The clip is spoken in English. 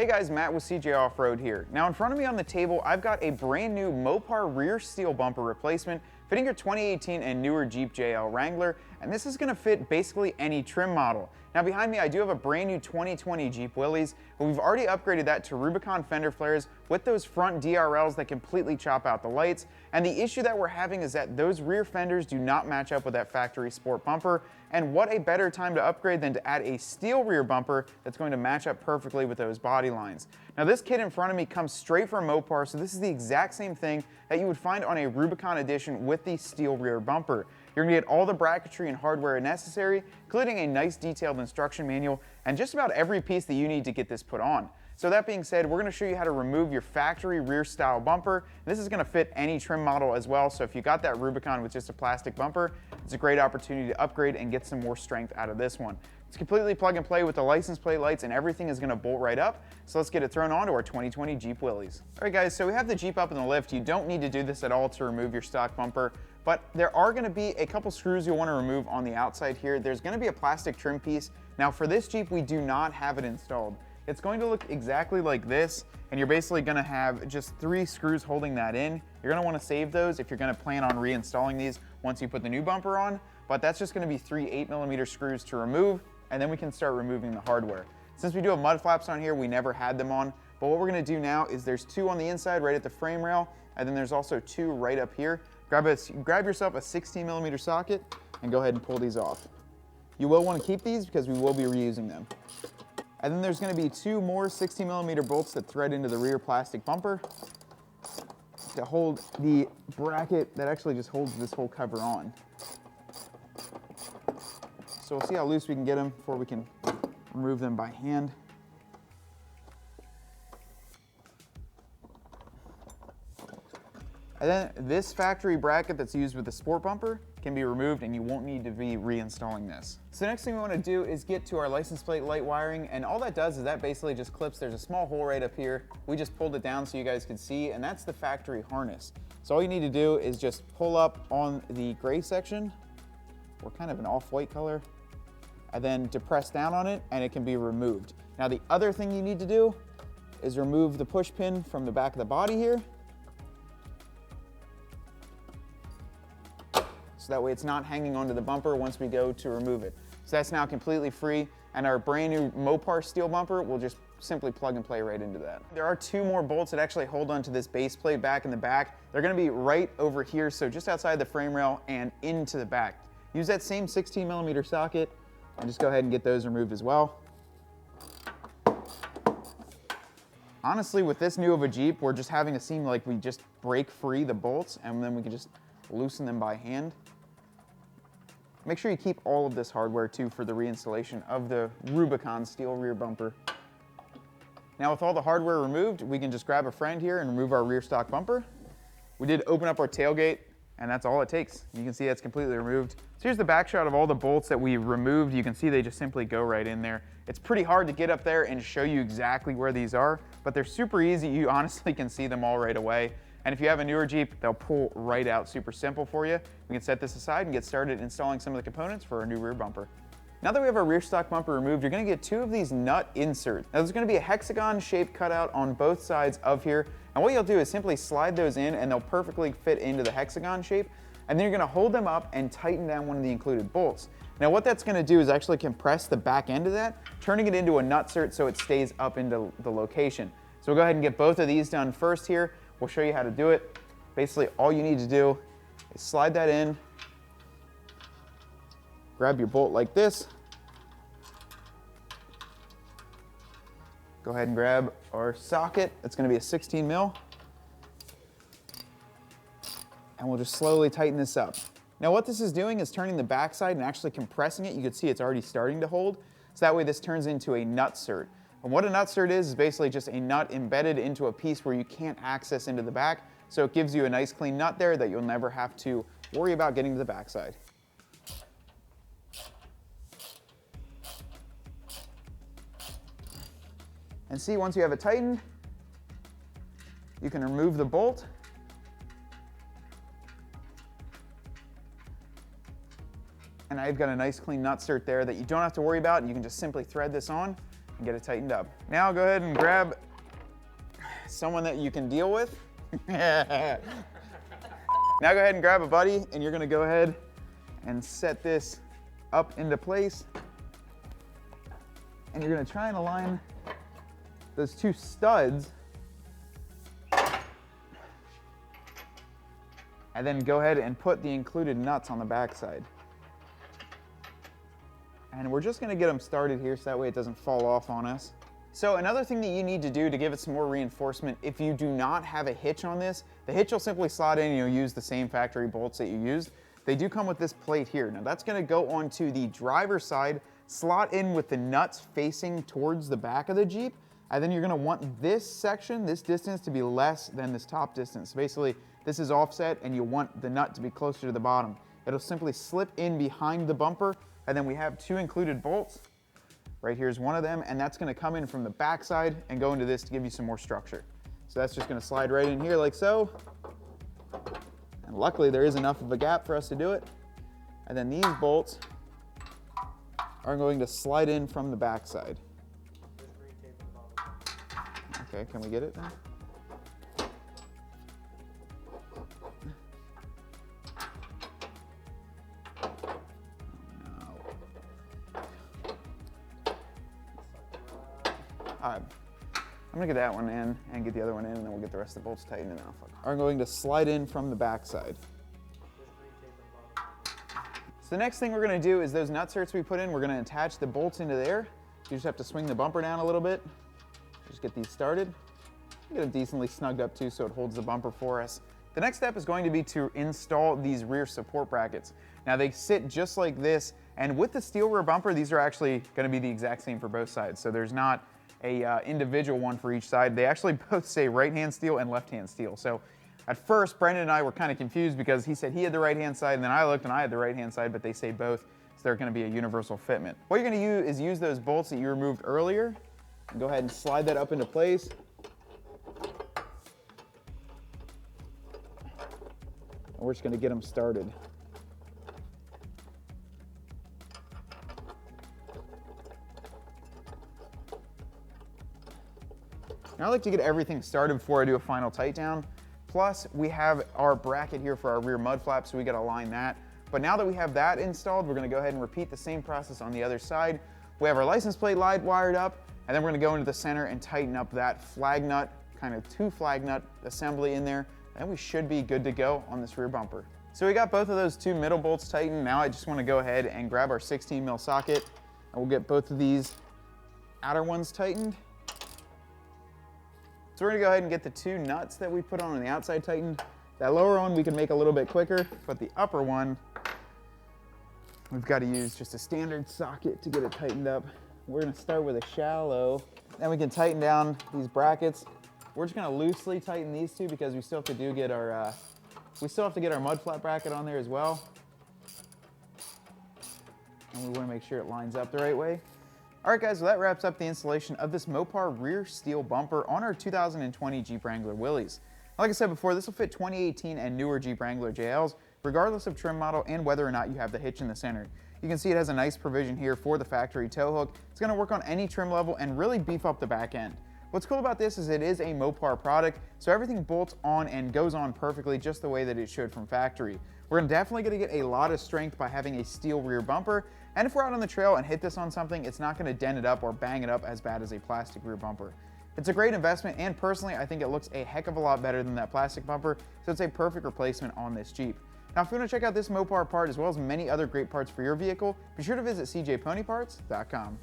Hey guys, Matt with CJ Off-Road here. Now in front of me on the table, I've got a brand new Mopar rear steel bumper replacement fitting your 2018 and newer Jeep JL Wrangler, and this is going to fit basically any trim model. Now behind me, I do have a brand new 2020 Jeep Willys, but we've already upgraded that to Rubicon fender flares with those front DRLs that completely chop out the lights. And the issue that we're having is that those rear fenders do not match up with that factory sport bumper. And what a better time to upgrade than to add a steel rear bumper that's going to match up perfectly with those body lines. Now this kit in front of me comes straight from Mopar, so this is the exact same thing that you would find on a Rubicon edition with the steel rear bumper. You're going to get all the bracketry and hardware necessary, including a nice detailed instruction manual and just about every piece that you need to get this put on. So that being said, we're going to show you how to remove your factory rear style bumper. This is going to fit any trim model as well, so if you got that Rubicon with just a plastic bumper, it's a great opportunity to upgrade and get some more strength out of this one. It's completely plug and play with the license plate lights, and everything is going to bolt right up. So let's get it thrown on to our 2020 Jeep Willys. All right guys, so we have the Jeep up in the lift. You don't need to do this at all to remove your stock bumper, but there are going to be a couple screws you'll want to remove on the outside here. There's going to be a plastic trim piece. Now for this Jeep, we do not have it installed. It's going to look exactly like this, and you're basically going to have just 3 screws holding that in. You're going to want to save those if you're going to plan on reinstalling these once you put the new bumper on, but that's just going to be 3 8mm screws to remove, and then we can start removing the hardware. Since we do have mud flaps on here, we never had them on, but what we're going to do now is there's 2 on the inside right at the frame rail, and then there's also 2 right up here. Grab yourself a 16mm socket and go ahead and pull these off. You will want to keep these because we will be reusing them. And then there's going to be 2 more 16mm bolts that thread into the rear plastic bumper to hold the bracket that actually just holds this whole cover on. So we'll see how loose we can get them before we can remove them by hand. And then this factory bracket that's used with the sport bumper can be removed, and you won't need to be reinstalling this. So the next thing we want to do is get to our license plate light wiring, and all that does is that basically just clips. There's a small hole right up here. We just pulled it down so you guys can see, and that's the factory harness. So all you need to do is just pull up on the gray section, or kind of an off-white color, and then to press down on it, and it can be removed. Now the other thing you need to do is remove the push pin from the back of the body here, so that way it's not hanging onto the bumper once we go to remove it. So that's now completely free, and our brand new Mopar steel bumper will just simply plug and play right into that. There are 2 more bolts that actually hold onto this base plate back in the back. They're going to be right over here, so just outside the frame rail and into the back. Use that same 16mm socket and just go ahead and get those removed as well. Honestly, with this new of a Jeep, we're just having it seem like we just break free the bolts, and then we can just loosen them by hand. Make sure you keep all of this hardware too for the reinstallation of the Rubicon steel rear bumper. Now with all the hardware removed, we can just grab a friend here and remove our rear stock bumper. We did open up our tailgate, and that's all it takes. You can see it's completely removed. So here's the back shot of all the bolts that we removed. You can see they just simply go right in there. It's pretty hard to get up there and show you exactly where these are, but they're super easy. You honestly can see them all right away. And if you have a newer Jeep, they'll pull right out super simple for you. We can set this aside and get started installing some of the components for our new rear bumper. Now that we have our rear stock bumper removed, you're going to get 2 of these nut inserts. Now there's going to be a hexagon shaped cutout on both sides of here. And what you'll do is simply slide those in, and they'll perfectly fit into the hexagon shape. And then you're going to hold them up and tighten down one of the included bolts. Now what that's going to do is actually compress the back end of that, turning it into a nutsert so it stays up into the location. So we'll go ahead and get both of these done first here. We'll show you how to do it. Basically, all you need to do is slide that in, grab your bolt like this, go ahead and grab our socket. It's going to be a 16mm, and we'll just slowly tighten this up. Now what this is doing is turning the backside and actually compressing it. You can see it's already starting to hold, so that way this turns into a nutsert. And what a nutsert is basically just a nut embedded into a piece where you can't access into the back. So it gives you a nice clean nut there that you'll never have to worry about getting to the backside. And see, once you have it tightened, you can remove the bolt. And I've got a nice clean nutsert there that you don't have to worry about, and you can just simply thread this on. and get it tightened up. Now go ahead and grab someone that you can deal with. Now go ahead and grab a buddy, and you're gonna go ahead and set this up into place. And you're gonna try and align those two studs. And then go ahead and put the included nuts on the backside. And we're just gonna get them started here so that way it doesn't fall off on us. So another thing that you need to do to give it some more reinforcement, if you do not have a hitch on this, the hitch will simply slot in and you'll use the same factory bolts that you used. They do come with this plate here. Now that's gonna go onto the driver's side, slot in with the nuts facing towards the back of the Jeep, and then you're gonna want this section, this distance, to be less than this top distance. So basically, this is offset and you want the nut to be closer to the bottom. It'll simply slip in behind the bumper, and then we have two included bolts. Right here's one of them, and that's gonna come in from the back side and go into this to give you some more structure. So that's just gonna slide right in here like so. And luckily there is enough of a gap for us to do it. And then these bolts are going to slide in from the back side. Okay, can we get it then? All right, I'm gonna get that one in and get the other one in, and then we'll get the rest of the bolts tightened and off. Are going to slide in from the back side. So the next thing we're gonna do is those nut certs we put in, we're gonna attach the bolts into there. You just have to swing the bumper down a little bit. Just get these started. Get them decently snugged up too so it holds the bumper for us. The next step is going to be to install these rear support brackets. Now they sit just like this, and with the steel rear bumper, these are actually gonna be the exact same for both sides. So there's not a individual one for each side. They actually both say right-hand steel and left-hand steel. So at first, Brendan and I were kind of confused because he said he had the right-hand side, and then I looked and I had the right-hand side, but they say both, so they're gonna be a universal fitment. What you're gonna use is use those bolts that you removed earlier, and go ahead and slide that up into place. And we're just gonna get them started. Now I like to get everything started before I do a final tight down. Plus, we have our bracket here for our rear mud flap, so we gotta line that. But now that we have that installed, we're gonna go ahead and repeat the same process on the other side. We have our license plate light wired up, and then we're gonna go into the center and tighten up that flag nut, kind of two flag nut assembly in there, and we should be good to go on this rear bumper. So we got both of those two middle bolts tightened. Now I just wanna go ahead and grab our 16 mil socket, and we'll get both of these outer ones tightened. So we're gonna go ahead and get the two nuts that we put on the outside tightened. That lower one we can make a little bit quicker, but the upper one, we've got to use just a standard socket to get it tightened up. We're gonna start with a shallow, then we can tighten down these brackets. We're just gonna loosely tighten these two because we still have to get our mud flap bracket on there as well. And we wanna make sure it lines up the right way. All right guys, well that wraps up the installation of this Mopar rear steel bumper on our 2020 Jeep Wrangler Willys. Like I said before, this will fit 2018 and newer Jeep Wrangler JLs, regardless of trim model and whether or not you have the hitch in the center. You can see it has a nice provision here for the factory tow hook. It's gonna work on any trim level and really beef up the back end. What's cool about this is it is a Mopar product, so everything bolts on and goes on perfectly just the way that it should from factory. We're definitely gonna get a lot of strength by having a steel rear bumper, and if we're out on the trail and hit this on something, it's not gonna dent it up or bang it up as bad as a plastic rear bumper. It's a great investment, and personally, I think it looks a heck of a lot better than that plastic bumper, so it's a perfect replacement on this Jeep. Now, if you want to check out this Mopar part as well as many other great parts for your vehicle, be sure to visit cjponyparts.com.